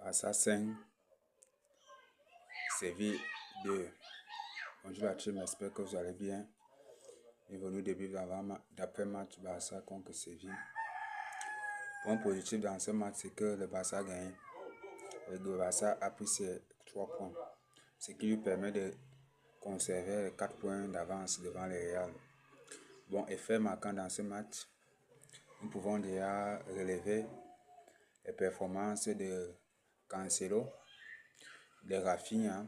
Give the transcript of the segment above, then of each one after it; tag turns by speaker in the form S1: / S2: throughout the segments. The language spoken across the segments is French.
S1: Barça 5, Séville 2. Bonjour la team, j'espère que vous allez bien. Bienvenue au début d'après-match Barça contre Séville. Point positif dans ce match, c'est que le Barça a gagné. Le Barça a pris ses 3 points, ce qui lui permet de conserver les 4 points d'avance devant le Real. Bon, effet marquant dans ce match, nous pouvons déjà relever les performances de Cancelo, de Rafinha.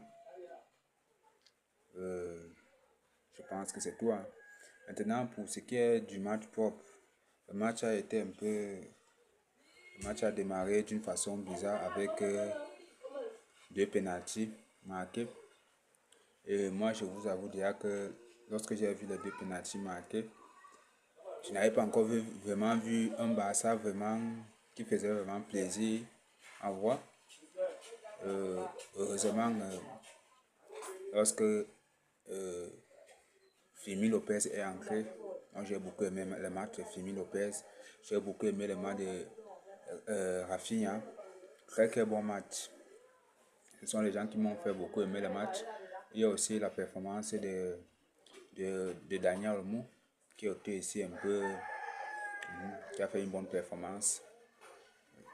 S1: Je pense que c'est tout. Maintenant, pour ce qui est du match propre, le match a été le match a démarré d'une façon bizarre avec 2 pénaltys marqués. Et moi, je vous avoue déjà que lorsque j'ai vu les 2 pénaltys marqués, je n'avais pas encore vraiment vu un Barça qui faisait vraiment plaisir à voir. Heureusement, lorsque Fermin Lopez est entré, moi j'ai beaucoup aimé le match de Fermin Lopez. J'ai beaucoup aimé le match de Rafinha. Très bon match. Ce sont les gens qui m'ont fait beaucoup aimer le match. Il y a aussi la performance de Daniel Olmo qui a été ici un peu, qui a fait une bonne performance.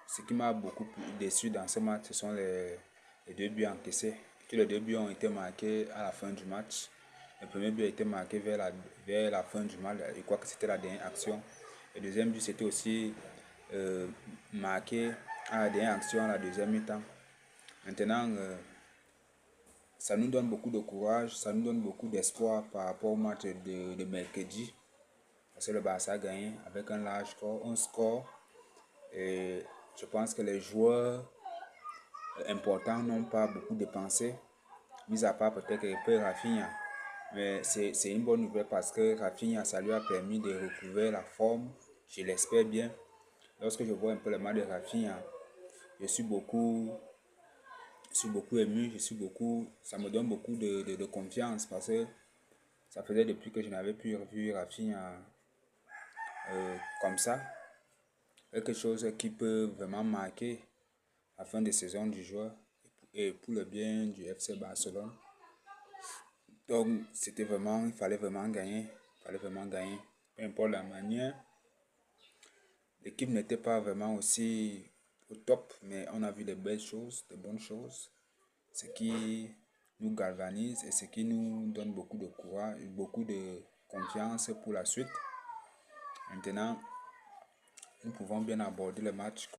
S1: Ce qui m'a beaucoup déçu dans ce match, ce sont les 2 buts encaissés. Tous les 2 buts ont été marqués à la fin du match. Le premier but a été marqué vers la fin du match. Je crois que c'était la dernière action. Le deuxième but, c'était aussi marqué à la dernière action, à la deuxième mi-temps. Maintenant, ça nous donne beaucoup de courage, ça nous donne beaucoup d'espoir par rapport au match de mercredi. Parce que le Barça a gagné avec un large score. Et je pense que les joueurs importants n'ont pas beaucoup dépensé, mis à part peut-être un peu Rafinha. Mais c'est une bonne nouvelle parce que Rafinha, ça lui a permis de recouvrir la forme, je l'espère bien. Lorsque je vois un peu le match de Rafinha, je suis beaucoup ému, ça me donne beaucoup de confiance parce que ça faisait depuis que je n'avais plus vu Rafinha comme ça. Quelque chose qui peut vraiment marquer la fin de saison du joueur et pour le bien du FC Barcelone. Donc il fallait vraiment gagner. Peu importe la manière. L'équipe n'était pas vraiment aussi au top, mais on a vu de bonnes choses, ce qui nous galvanise et ce qui nous donne beaucoup de courage, beaucoup de confiance pour la suite. Maintenant, nous pouvons bien aborder le match